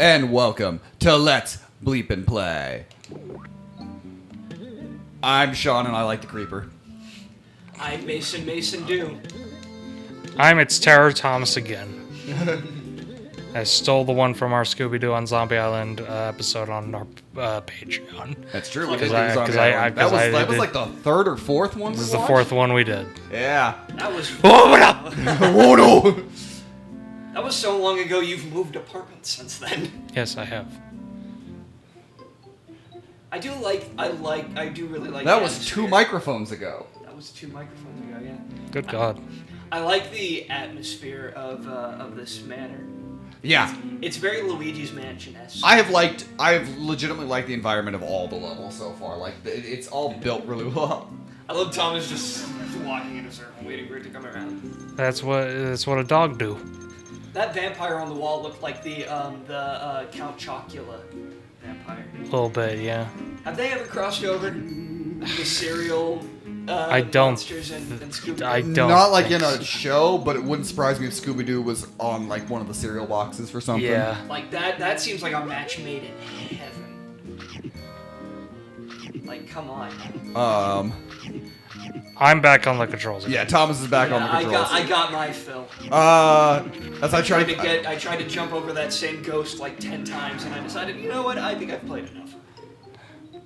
and welcome to Let's Bleepin Play. I'm Sean, and I like the creeper. I'm Mason do. I'm It's Terror Thomas again. I stole the one from our Scooby-Doo on Zombie Island episode on our Patreon. That's true. Because that was like the third or fourth one. This is the fourth one we did. Yeah. That was. Oh no! That was so long ago. You've moved apartments since then. Yes, I have. I do really like. That was 2 microphones ago. That was 2 microphones ago. Yeah. Good God. I like the atmosphere of this manor. Yeah. It's very Luigi's Mansion-esque. I've legitimately liked the environment of all the levels so far. Like, it's all built really well. I love Thomas just walking in a circle, waiting for it to come around. That's what a dog do. That vampire on the wall looked like the Count Chocula vampire. A little bit, yeah. Have they ever crossed over the serial monsters and Scooby-Doo? I don't. Not like in a show, but it wouldn't surprise me if Scooby-Doo was on like one of the cereal boxes for something. Yeah. Like that seems like a match made in heaven. Like, come on. I'm back on the controls again. Yeah, Thomas is back on the controls. I got my fill. As I tried to jump over that same ghost like 10 times, and I decided, you know what? I think I've played enough.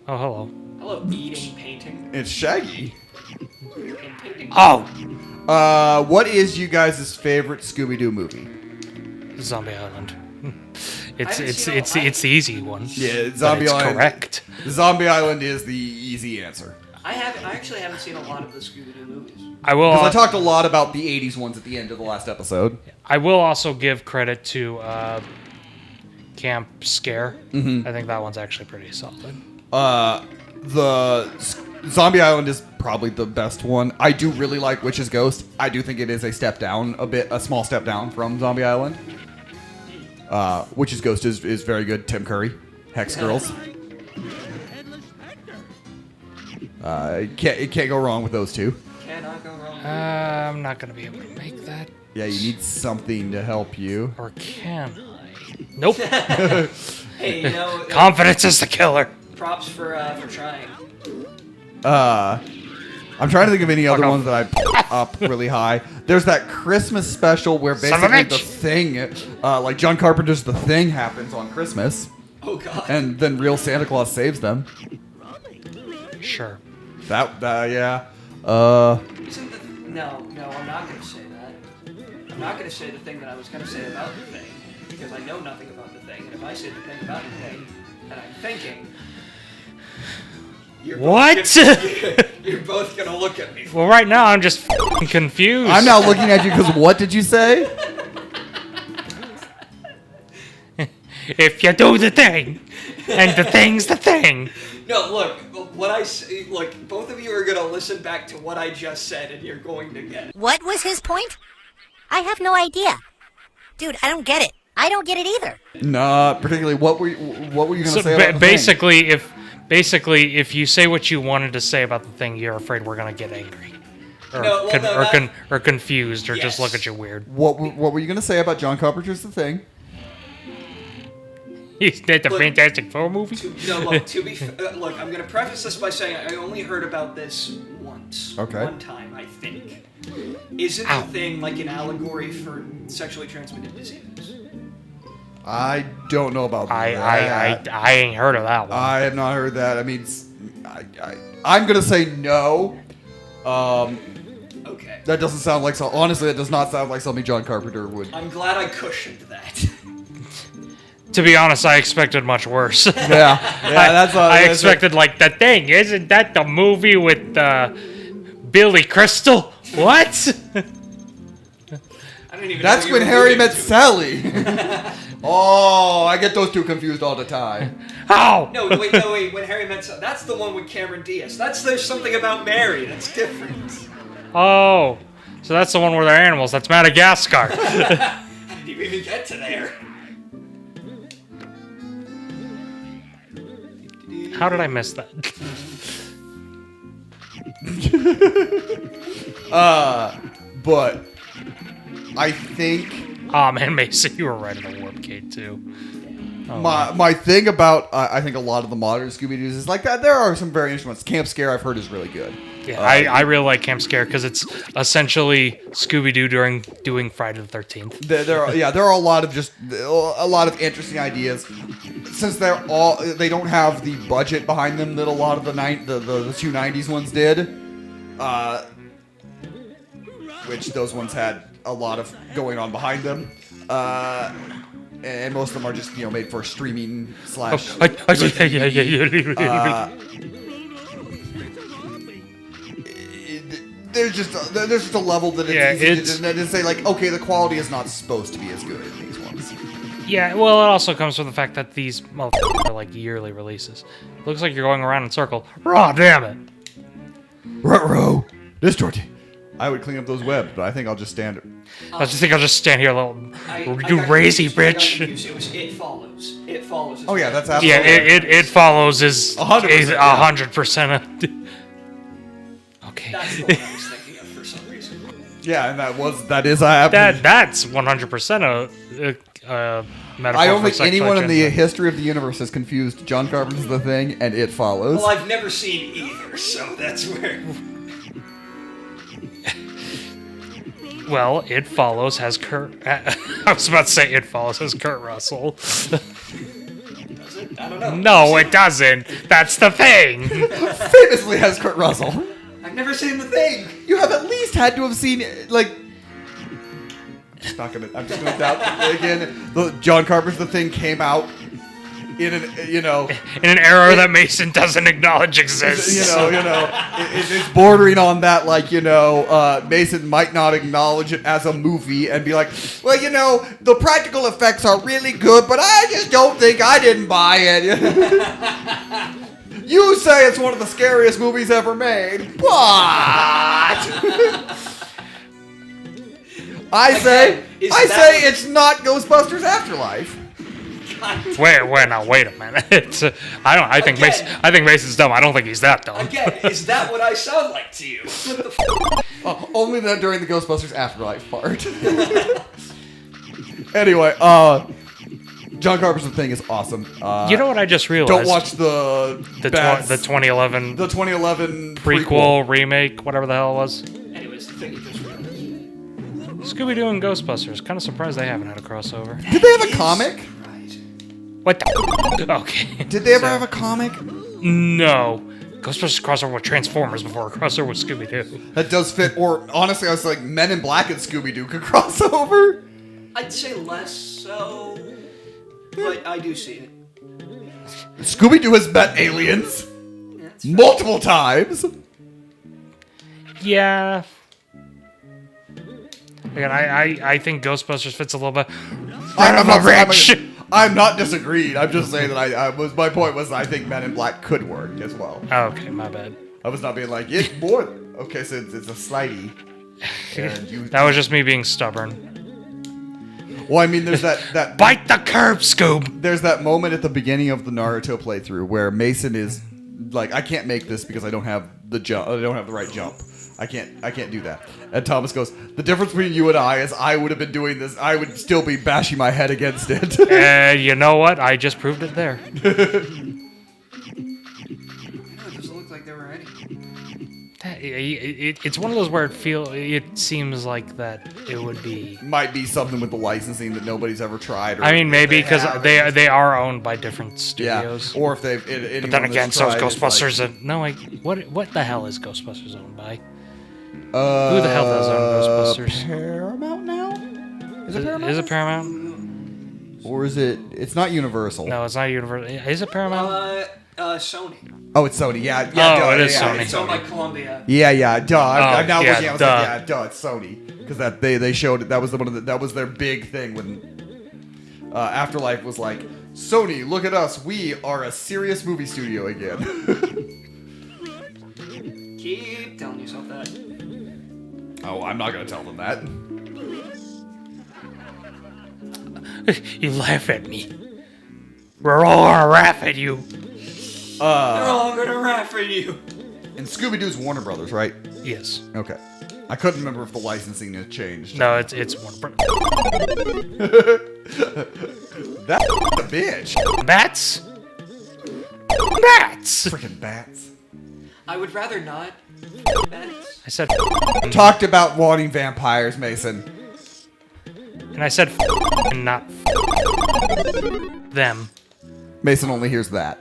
Oh, hello. Hello, eating, painting. It's Shaggy. And painting. Oh! What is you guys' favorite Scooby-Doo movie? Zombie Island. It's It's the easy one. Yeah, Zombie but it's Island. Correct. Zombie Island is the easy answer. I actually haven't seen a lot of the Scooby-Doo movies. Because I talked a lot about the 80s ones at the end of the last episode. I will also give credit to Camp Scare. Mm-hmm. I think that one's actually pretty solid. The Zombie Island is probably the best one. I do really like Witch's Ghost. I do think it is a small step down from Zombie Island. Witch's Ghost is very good. Tim Curry, Hex Girls. It can't go wrong with those two. Cannot go wrong. I'm not gonna be able to make that. Yeah, you need something to help you. Or can I? Nope. Hey, you know. Confidence is the killer. Props for trying. I'm trying to think of any other ones that I put up really high. There's that Christmas special where basically the thing, like John Carpenter's The Thing happens on Christmas. Oh God. And then real Santa Claus saves them. Sure. Yeah. No, I'm not gonna say that. I'm not gonna say the thing that I was gonna say about the thing, because I know nothing about the thing, and if I say the thing about the thing, and I'm thinking, you're both gonna look at me. Well, right now I'm just confused. I'm now looking at you because what did you say? If you do the thing, and the thing's the thing. No, look, what I say, look, both of you are gonna listen back to what I just said, and you're going to get it. What was his point? I have no idea. Dude, I don't get it. I don't get it either. Nah, particularly, what were you going to say about the thing? If you say what you wanted to say about the thing, you're afraid we're gonna get angry. Or confused, or just look at you weird. What were you going to say about John Carpenter's The Thing? Is that the Fantastic Four movie? Look, I'm going to preface this by saying I only heard about this once. Okay. One time, I think. Isn't the thing like an allegory for sexually transmitted diseases? I don't know about that. I ain't heard of that one. I have not heard that. I mean, I'm going to say no. Okay. That doesn't sound like honestly, that does not sound like something John Carpenter would. I'm glad I cushioned that. To be honest, I expected much worse. I expected like The Thing. Isn't that the movie with Billy Crystal? What? I don't even. That's when Harry met Sally. Oh, I get those two confused all the time. How? No, wait. When Harry met Sally, that's the one with Cameron Diaz. There's something about Mary. That's different. Oh, so that's the one where they're animals. That's Madagascar. How did you even get to there? How did I miss that? But I think Oh man, Mason, you were right in the warp gate too. My thing about I think a lot of the modern Scooby-Doo's is like that. There are some very interesting ones. Camp Scare I've heard is really good. Yeah, I really like Camp Scare because it's essentially Scooby-Doo doing Friday the 13th. There are a lot of interesting ideas. Since they don't have the budget behind them that a lot of the two 90s ones did, which those ones had a lot of going on behind them. And most of them are just made for streaming slash. There's just a level that it's easy to say like, okay, the quality is not supposed to be as good as these ones. Yeah, well, it also comes from the fact that these motherfuckers are like yearly releases. Looks like you're going around in a circle. Raw, damn it! Ruh-roh, distorted. I would clean up those webs, but I think I'll just stand. I just think I'll just stand here, little you crazy bitch. It was It Follows. It Follows. Oh yeah, that's absolutely. Yeah, it follows is 100%. 100%. Okay. That's the one I was thinking of for some reason. Yeah, and that is that's 100% a metaphor. I don't for think anyone in the sexual history of the universe has confused John Carpenter's The Thing and It Follows. Well, I've never seen either, so that's where. Well, It Follows has Kurt. I was about to say It Follows has Kurt Russell. Does it? I don't know. No, it doesn't. That's the thing. Famously has Kurt Russell. I've never seen The Thing. You have at least had to have seen like. I'm just gonna doubt again. John Carpenter's The Thing came out in an in an era that Mason doesn't acknowledge exists. It's bordering on that, like, Mason might not acknowledge it as a movie and be like, well, the practical effects are really good, but I just don't think I didn't buy it. You say it's one of the scariest movies ever made. What? I say it's not Ghostbusters Afterlife. Wait a minute. I think Mason's dumb. I don't think he's that dumb. Again, is that what I sound like to you? What the Only that during the Ghostbusters Afterlife part. Anyway, John Carpenter's The Thing is awesome. You know what I just realized? Don't watch the 2011 prequel remake, whatever the hell it was. Anyways, The Thing you just realized. Scooby-Doo and Ghostbusters. Kind of surprised they haven't had a crossover. Did they have a comic? What the? Okay. Did they ever have a comic? No. Ghostbusters crossover with Transformers before a crossover with Scooby-Doo. That does fit. Or honestly, I was like, Men in Black and Scooby-Doo could cross over. I'd say less so, but I do see it. Scooby-Doo has met aliens multiple times. Yeah. Again, I think Ghostbusters fits a little bit. I'm not disagreeing. I'm just saying that my point was I think Men in Black could work as well. Okay, my bad. I was not being like it more. Okay, so it's a slidey. That was just me being stubborn. Well, I mean, there's that bite the curb, Scoob. There's that moment at the beginning of the Naruto playthrough where Mason is like, I can't make this because I don't have the jump. I don't have the right jump. I can't do that. And Thomas goes, the difference between you and I is I would have been doing this. I would still be bashing my head against it. You know what? I just proved it there. It doesn't look like there were any. It's one of those where it seems like that it would be. Might be something with the licensing that nobody's ever tried. Or I mean, maybe because they are owned by different studios. Yeah. Or if they've. But then again, so is Ghostbusters. What the hell is Ghostbusters owned by? Who the hell does own Ghostbusters? Paramount now? Is it Paramount? Is it Paramount? Or is it? It's not Universal. No, it's not Universal. Is it Paramount? Sony. Oh, it's Sony. Yeah. It is Sony. It's owned by Columbia. Yeah. Duh. I'm now looking. I was duh. like, yeah, duh. It's Sony because they showed it. That was that was their big thing when Afterlife was like, Sony, look at us. We are a serious movie studio again. Keep telling yourself that. Oh, I'm not gonna tell them that. You laugh at me. We're all gonna laugh at you. They're all gonna laugh at you. And Scooby-Doo's Warner Brothers, right? Yes. Okay. I couldn't remember if the licensing had changed. No, it's Warner Brothers. That's a bitch. Bats? Bats! Freaking bats. I would rather not. Bats. I said Talked about wanting vampires, Mason. and I said and not them. Mason only hears that.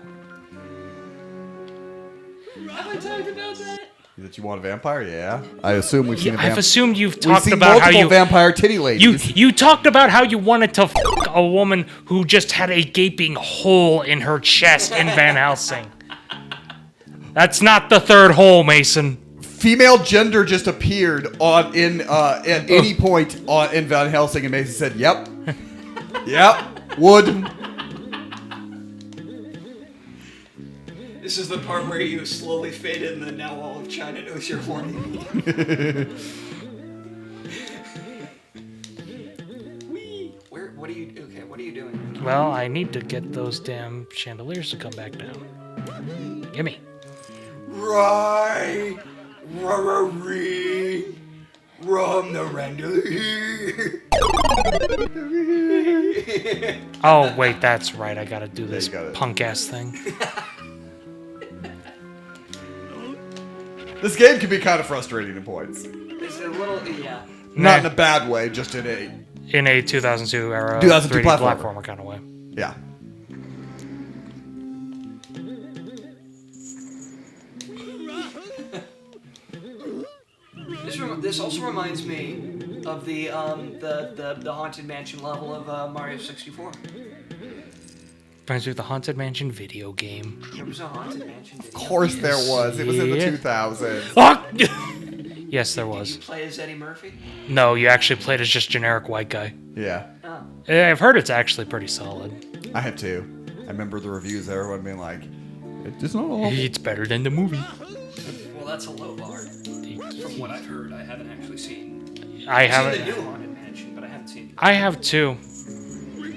Have I talked about that? That you want a vampire? Yeah. I assume we've seen a I've vampire. assumed you've We've talked seen about how multiple you vampire titty ladies. you talked about how you wanted to a woman who just had a gaping hole in her chest in Van Helsing. That's not the third hole, Mason. Female gender just appeared at any point in Van Helsing, and Mason said, "Yep, yep, would." This is the part where you slowly fade in the now all of China knows you're horny. Wee. What are you doing? Well, I need to get those damn chandeliers to come back down. Gimme. Right. Rum the random. Oh, wait, that's right. I gotta do this you got it. punk-ass thing. This game can be kind of frustrating at points. It's a little, yeah. Not in a bad way, just in a In a 2002 era 2002 3D platformer. platformer kind of way. yeah. This also reminds me of the Haunted Mansion level of Mario 64. Reminds me of the Haunted Mansion video game. There was a Haunted Mansion video. Of course there was. It was in the Yeah. 2000s. Ah! Yes, there Did was. you play as Eddie Murphy? No, you actually played as just generic white guy. Yeah, Oh. I've heard it's actually pretty solid. I had to. I remember the reviews. Everyone being like, "It's not awful." It's better than the movie. Well, that's a low bar. From what I've heard, I haven't actually seen. I I've seen haven't. the new Haunted Mansion, but I haven't seen. I have too.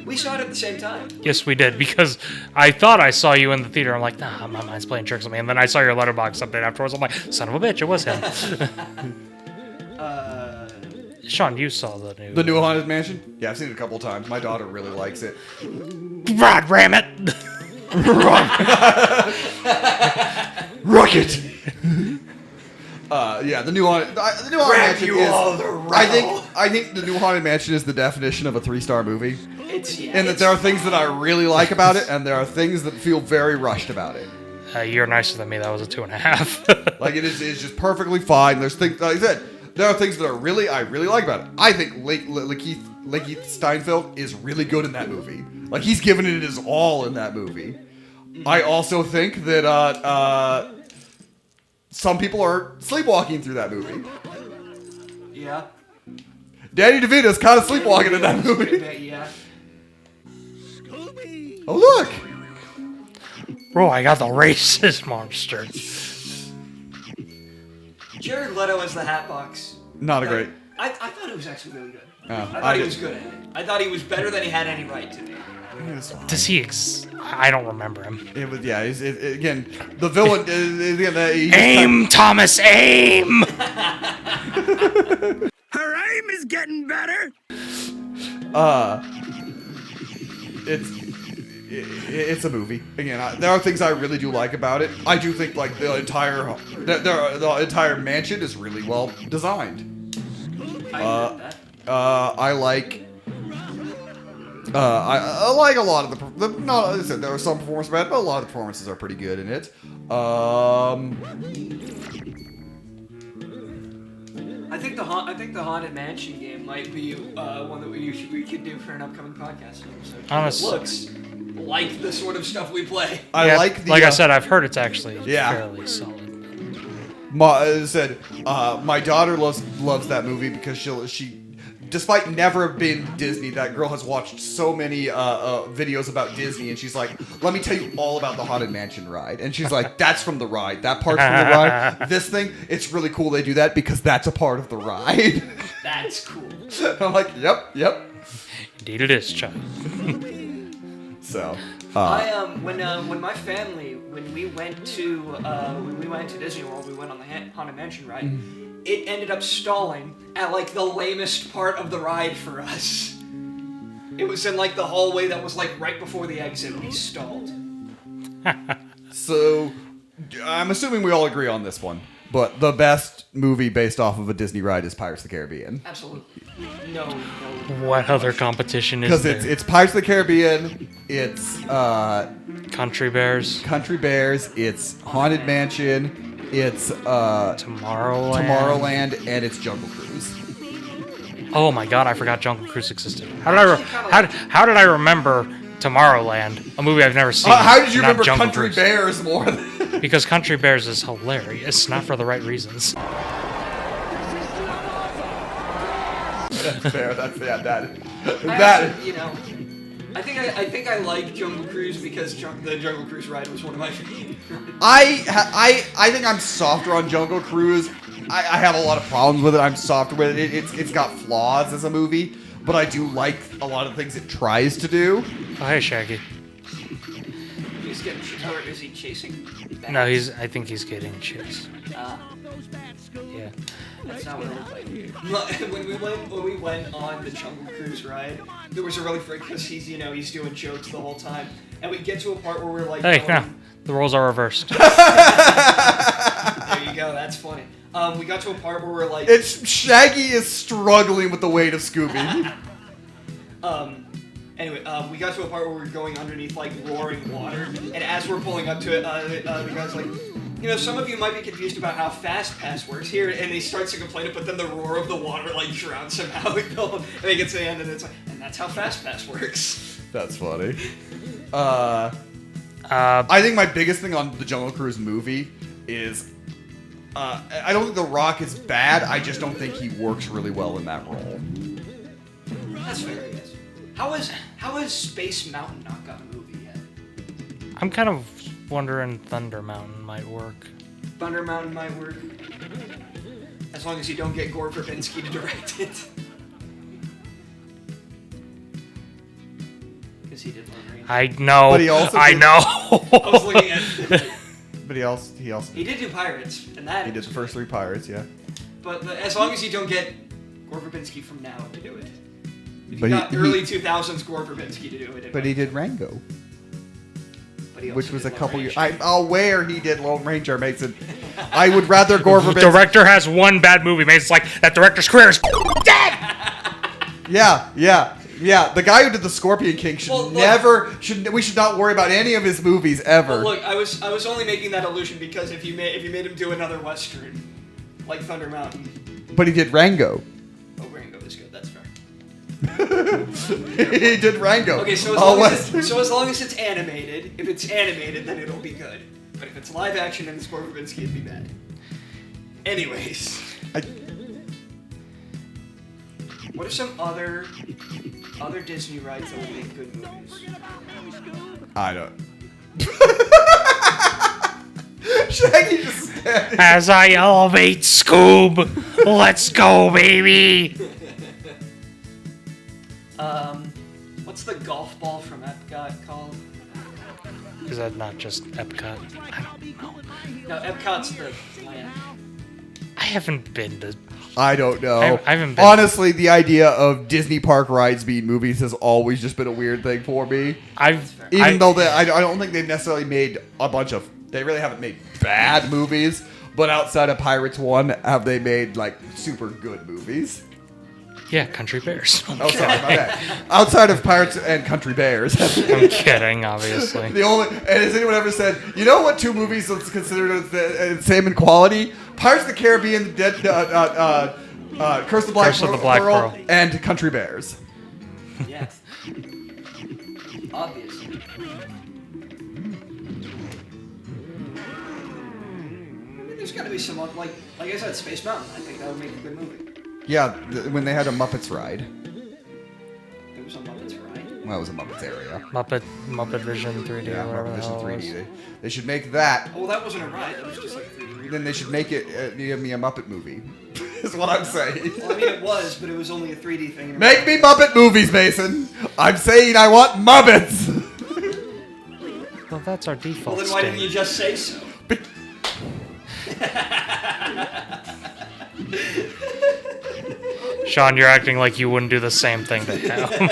We saw it at the same time. Yes, we did, because I thought I saw you in the theater. I'm like, nah, my mind's playing tricks on me. And then I saw your letterbox update afterwards. I'm like, son of a bitch, it was him. Sean, you saw The new Haunted Mansion? Yeah, I've seen it a couple times. My daughter really likes it. Rod, ram it! Rocket! Yeah, the new Haunted Mansion you is. all the I think the new Haunted Mansion is the definition of a 3-star movie. It's And that there are things that I really like about it, and there are things that feel very rushed about it. You're nicer than me. That was a 2.5. Like it's just perfectly fine. There's things, like I said, there are things that I really like about it. I think Lakeith Steinfeld is really good in that movie. Like he's given it his all in that movie. I also think that some people are sleepwalking through that movie. Yeah. Danny DeVito's kind of sleepwalking in that movie. Yeah. Oh look! Bro, I got the racist monster. Jared Leto as the Hatbox. Not a great. I thought it was actually really good. Oh, I thought he was good at it. I thought he was better than he had any right to be. Does he I don't remember him. It was again the villain. Aim, Thomas, aim! Her aim is getting better. It's a movie. Again, there are things I really do like about it. I do think like the entire mansion is really well designed. I agree with that. I like. I like a lot of the. Not as I said, there are some performances bad, but a lot of the performances are pretty good in it. I think the Haunted Mansion game might be one that we could do for an upcoming podcast episode. Honestly. It looks like the sort of stuff we play. I like the. Like I said, I've heard it's actually Yeah. fairly solid. As I said, my daughter loves that movie because she, despite never being Disney, that girl has watched so many videos about Disney, and she's like, "Let me tell you all about the Haunted Mansion ride." And she's like, "That's from the ride. That part's from the ride. This thing, it's really cool they do that because that's a part of the ride." That's cool. I'm like, "Yep." Indeed it is, child. So, when my family when we went to Disney World, we went on the Haunted Mansion ride. It ended up stalling at like the lamest part of the ride for us. It was in like the hallway that was like right before the exit when he stalled. So, I'm assuming we all agree on this one. But the best movie based off of a Disney ride is Pirates of the Caribbean. Absolutely. No. What other competition is Because there? it's Pirates of the Caribbean, it's Country Bears, Country Bears, it's Haunted Mansion, it's Tomorrowland, and it's Jungle Cruise. Oh my god, I forgot Jungle Cruise existed. How did I remember Tomorrowland, a movie I've never seen? How did you not remember Jungle Country Cruise? Bears more than... Because Country Bears is hilarious, not for the right reasons. That's fair. That's that. Actually, I think I like Jungle Cruise because the Jungle Cruise ride was one of my favorites. I think I'm softer on Jungle Cruise. I have a lot of problems with it. I'm softer with it. It's got flaws as a movie, but I do like a lot of things it tries to do. Oh, hey, Shaggy. He's getting or is he chasing? No, I think he's getting chased. Yeah. That's not what it looked like. When we went on the Jungle Cruise ride, there was a really freak because he's doing jokes the whole time, and we get to a part where we're like, Hey, no, the roles are reversed. There you go. That's funny. We got to a part where we're like, Shaggy is struggling with the weight of Scooby. Anyway, we got to a part where we're going underneath like roaring water, and as we're pulling up to it, the guy's like, some of you might be confused about how Fast Pass works here, and he starts to complain it, but then the roar of the water like drowns him out, and he gets to the end, and it's like, and that's how Fast Pass works. That's funny. I think my biggest thing on the Jungle Cruise movie is I don't think The Rock is bad. I just don't think he works really well in that role. That's fair, yes. How is Space Mountain not got a movie yet? I'm kind of wondering Thunder Mountain might work. Thunder Mountain might work. As long as you don't get Gore Verbinski to direct it. Because he did Lone Ranger. I know. But he also I did- know. I was looking at But he also He did do Pirates, and that he did the first 3 Pirates, yeah. But as long as you don't get Gore Verbinski from now to do it. If you But got he- early 2000s Gore Verbinski to do it. But he did Rango, But he also which was did a Lone couple years. Ranger. I'll wear he did Lone Ranger, Mason. I would rather Gore Verbinski. Director has one bad movie, man. It's like that director's career is dead. Yeah. The guy who did the Scorpion King should we should not worry about any of his movies ever. Well, look, I was only making that illusion because if you made him do another Western, like Thunder Mountain. But he did Rango. Oh, Rango is good, that's fair. He did Rango. Okay, so as long as it's animated, if it's animated, then it'll be good. But if it's live action and it's Gore Verbinski, it'd be bad. Anyways. What are some other Disney rides that will make good movies? I don't. Shaggy just standing. As I elevate Scoob, let's go, baby. What's the golf ball from Epcot called? Is that not just Epcot? I don't know. No, Epcot's the land. I haven't been to. I don't know. I haven't been. Honestly, the idea of Disney park rides being movies has always just been a weird thing for me. I don't think they've necessarily made a bunch of. They really haven't made bad movies, but outside of Pirates 1, have they made like super good movies? Yeah, Country Bears. Oh, sorry, my bad. Outside of Pirates and Country Bears. I'm kidding, obviously. And has anyone ever said, you know what 2 movies that's considered the same in quality? Pirates of the Caribbean, Curse of the Black Pearl, and Country Bears. Yes. Obviously. There's got to be some like I said, Space Mountain. I think that would make a good movie. Yeah, when they had a Muppets ride. There was a Muppets ride. Well, it was a Muppets area. Muppet Vision 3D Yeah, or whatever Muppet the Vision hell it 3D. was. They should make that. Oh, that wasn't a ride. That was just like a 3D. Then they should make it give me a Muppet movie. Is what I'm saying. Well, I mean, it was, but it was only a 3D thing. Make me Muppet movies, Mason. I'm saying I want Muppets. Well, that's our default. Well, then why didn't you just say so? Sean, you're acting like you wouldn't do the same thing to him.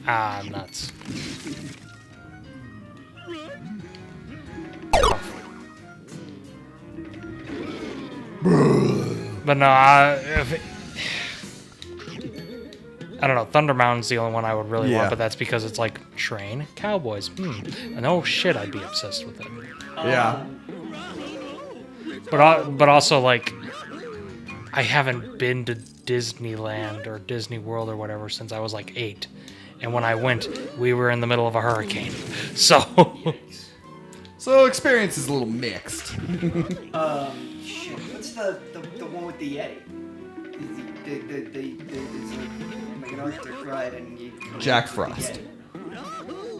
Ah, nuts. But no, I don't know. Thunder Mountain's the only one I would really Yeah. want, but that's because it's like train cowboys. No shit, I'd be obsessed with it. Yeah. But also like, I haven't been to Disneyland or Disney World or whatever since I was like 8, and when I went, we were in the middle of a hurricane, so. So experience is a little mixed. Shit. What's the one with the Yeti? It's like an Arctic ride and you. Jack Frost.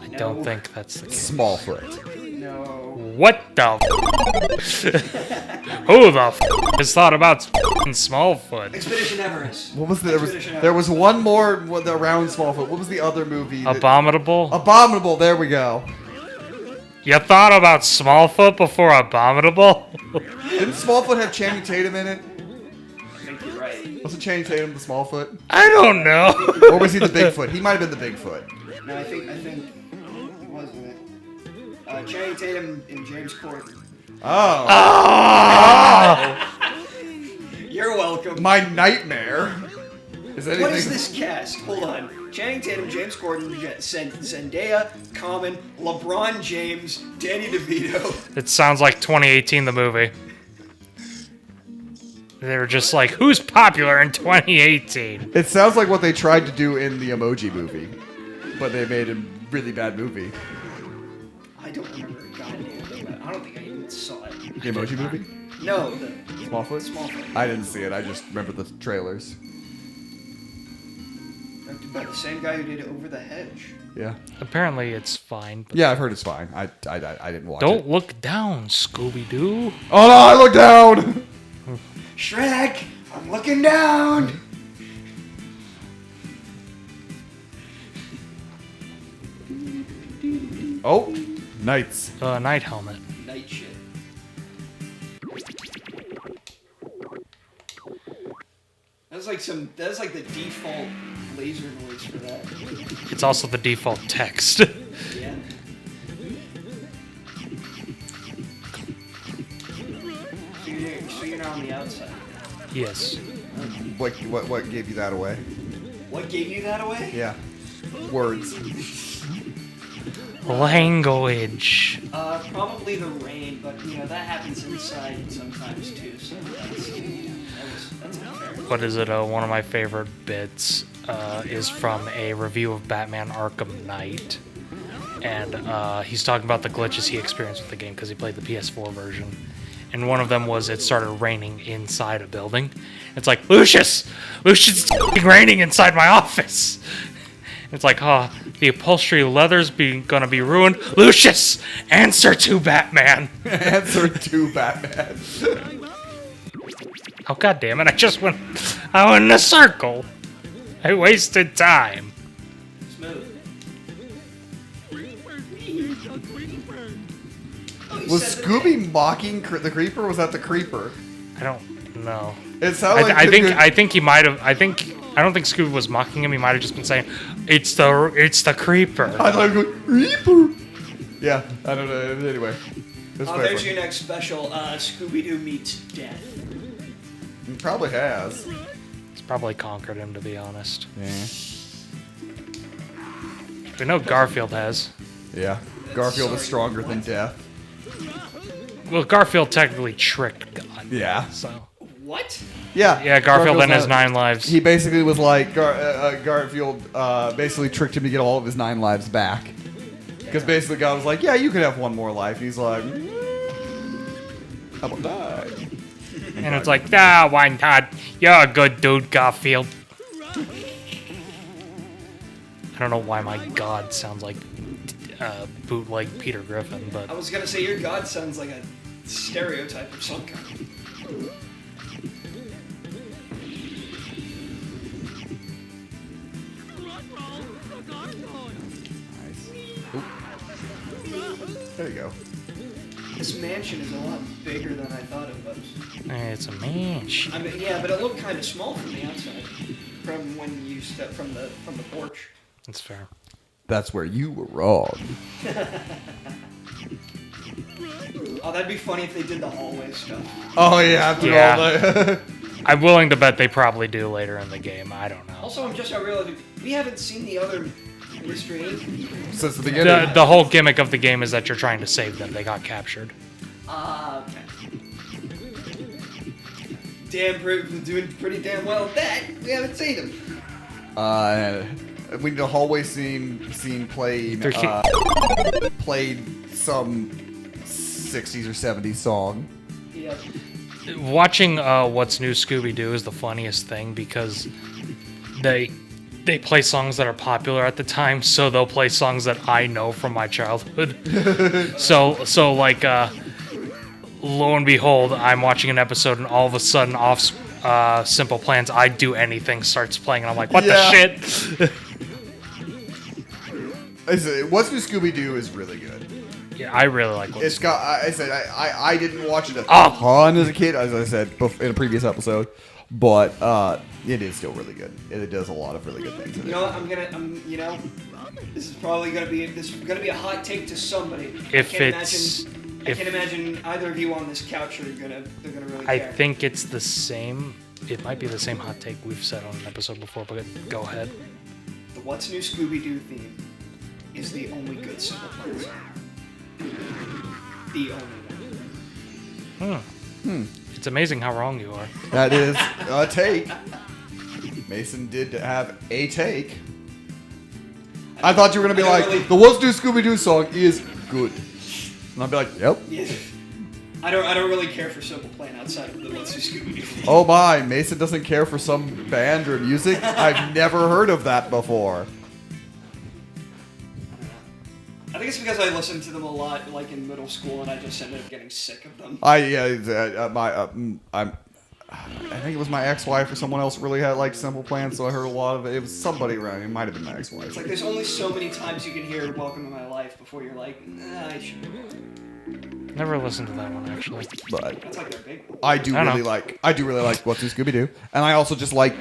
I don't think that's the case. Smallfoot. No. What the? Who the has thought about Smallfoot? Expedition Everest. What was Expedition there was one more around Smallfoot. What was the other movie? Abominable? Abominable. There we go. You thought about Smallfoot before Abominable? Didn't Smallfoot have Channing Tatum in it? I think you're right. Wasn't Channing Tatum the Smallfoot? I don't know. Or was he the Bigfoot? He might have been the Bigfoot. No, I think wasn't it? Channing Tatum and James Corden. Oh. You're welcome. My nightmare. Is anything? What is this cast? Hold on. Channing Tatum, James Corden, Zendaya, Common, LeBron James, Danny DeVito. It sounds like 2018, the movie. They were just like, who's popular in 2018? It sounds like what they tried to do in the Emoji Movie, but they made a really bad movie. I don't remember a goddamn thing about it. I don't think I even saw it. The Emoji Movie? No, the Smallfoot? Smallfoot. I didn't see it. I just remember the trailers. Directed by the same guy who did Over the Hedge. Yeah. Apparently it's fine. But Yeah, I've heard it's fine. I didn't watch it. don't look down, Scooby-Doo. Oh no, I look down! Shrek, I'm looking down. Oh, Knights. Night helmet. Night shit. That's like the default laser noise for that. It's also the default text. Yeah. So you're now on the outside. Yes. What gave you that away? What gave you that away? Yeah. Words. Language. Probably the rain, but that happens inside sometimes too. So that's unfair. What is it? One of my favorite bits is from a review of Batman Arkham Knight. And he's talking about the glitches he experienced with the game because he played the PS4 version. And one of them was it started raining inside a building. It's like, Lucius! Lucius, it's raining inside my office! It's like, the upholstery leather's gonna be ruined. Lucius! Answer to Batman! Answer to Batman. Oh, god damn it, I went in a circle. I wasted time. Smooth. Was Scooby mocking the Creeper? Or was that the Creeper? I don't know. It sounded like I think he might have. I don't think Scooby was mocking him. He might have just been saying, "It's the creeper." I thought he was going, Creeper. Yeah, I don't know. Anyway. There's your next special. Scooby-Doo meets death. He probably has. It's probably conquered him, to be honest. Yeah. We know Garfield has. Yeah. Garfield is stronger than death. Well, Garfield technically tricked God. Yeah. So. What? Yeah. Yeah, Garfield then Garfield's has 9 lives. He basically was like Garfield basically tricked him to get all of his 9 lives back. Because basically God was like, yeah, you could have one more life. He's like, how about die? And it's like, why not? You're a good dude, Garfield. I don't know why my God sounds like bootleg Peter Griffin, but I was gonna say your god sounds like a stereotype of some kind. Nice. Oop. There you go. This mansion is a lot bigger than I thought it was. It's a mansion. I mean, yeah, but it looked kind of small from the outside, from when you stepped from the porch. That's fair. That's where you were wrong. Oh, that'd be funny if they did the hallway stuff. Oh yeah, after Yeah. all the. I'm willing to bet they probably do later in the game. I don't know. Also, I'm just now realizing we haven't seen the other Mystery Inc. Since the beginning. The whole gimmick of the game is that you're trying to save them. They got captured. Okay. Doing pretty damn well at that. We haven't seen them. We did a hallway scene played some 60s or 70s song. Yeah. Watching What's New Scooby-Doo is the funniest thing because they play songs that are popular at the time, so they'll play songs that I know from my childhood. so like lo and behold, I'm watching an episode and all of a sudden off Simple Plan's I Do Anything starts playing and I'm like, what the shit? What's New Scooby-Doo is really good. Yeah, I really like It's got. I didn't watch it a Oh. ton as a kid, as I said in a previous episode, but it is still really good. It does a lot of really good things. You know what? This is probably gonna be a hot take to somebody. I can't imagine either of you on this couch they're gonna really I care. think it's the same. It might be the same hot take we've said on an episode before, but go ahead. The What's New Scooby-Doo theme is the only good Simple Plan song. The only one. It's amazing how wrong you are. That is a take. Mason did have a take. I thought you were gonna be I like, don't really- the What's New Scooby-Doo song is good, and I'd be like, yep. Yeah. I don't really care for Simple Plan outside of the What's New Scooby-Doo theme. Oh my, Mason doesn't care for some band or music. I've never heard of that before. I think it's because I listened to them a lot, like in middle school, and I just ended up getting sick of them. I think it was my ex-wife or someone else really had like Simple Plan, so I heard a lot of it. It was somebody around. It might have been my ex-wife. It's like there's only so many times you can hear "Welcome to My Life" before you're like, nah, I should. Never listened to that one actually. But That's like their big one. I do I really know. like What's New Scooby-Doo, and I also just like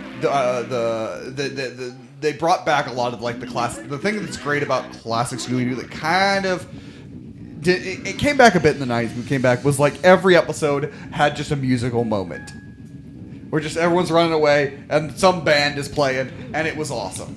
they brought back a lot of like the classic. The thing that's great about classic Scooby-Doo that kind of it came back a bit in the 90s. When it came back was like every episode had just a musical moment where just everyone's running away and some band is playing, and it was awesome.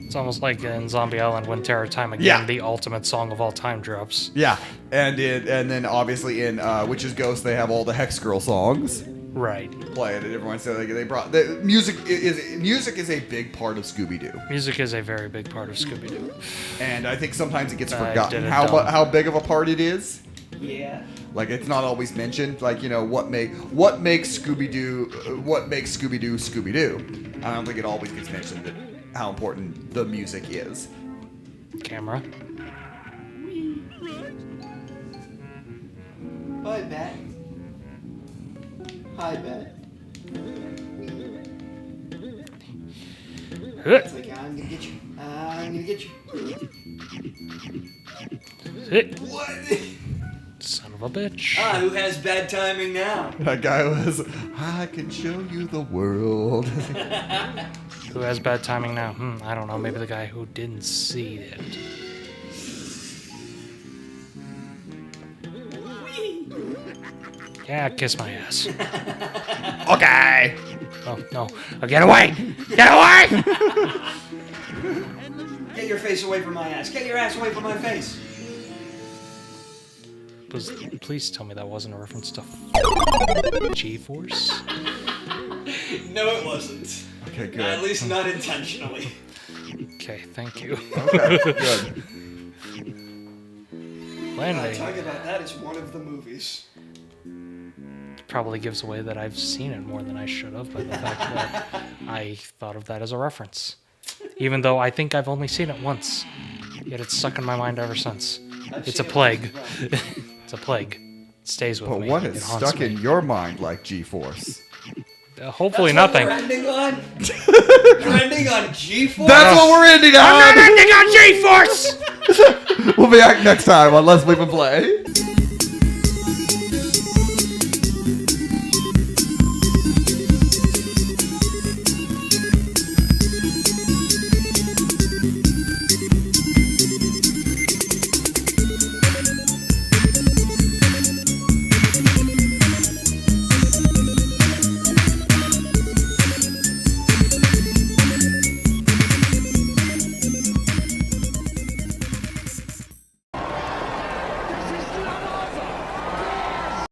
It's almost like in Zombie Island when Terror Time Again, Yeah. the ultimate song of all time drops. Yeah, and then obviously in Witch's Ghost they have all the Hex Girl songs. Right. Playing and everyone said like, they brought the music is a big part of Scooby-Doo, Music is a very big part of Scooby-Doo. and I think sometimes it gets I forgotten did it how dumb. how big of a part it is. Yeah. Like it's not always mentioned. Like what makes Scooby-Doo Scooby-Doo. I don't think it always gets mentioned that how important the music is. Camera. Hi, Bat. Hi, Bat. It's like, I'm gonna get you. I'm gonna get you. What? Son of a bitch. Who has bad timing now? That guy was, I can show you the world. Who has bad timing now? I don't know. Maybe the guy who didn't see it. Yeah, kiss my ass. Okay. Oh, no. Oh, get away! Get away! Get your face away from my ass. Get your ass away from my face. Please tell me that wasn't a reference to G-Force? No, it wasn't. Okay, good. At least not intentionally. Okay, thank you. Okay, good. Landing Talking about that is one of the movies. probably gives away that I've seen it more than I should have by the fact that I thought of that as a reference. Even though I think I've only seen it once. Yet it's stuck in my mind ever since. It's a plague. It's a plague. It stays with But me. what It is haunts stuck me. in your mind like G-Force? Hopefully That's nothing. what we're ending on. We're ending on G-Force. That's what we're ending on! I'm not ending on G-Force! We'll be back next time on Let's Bleep and Play.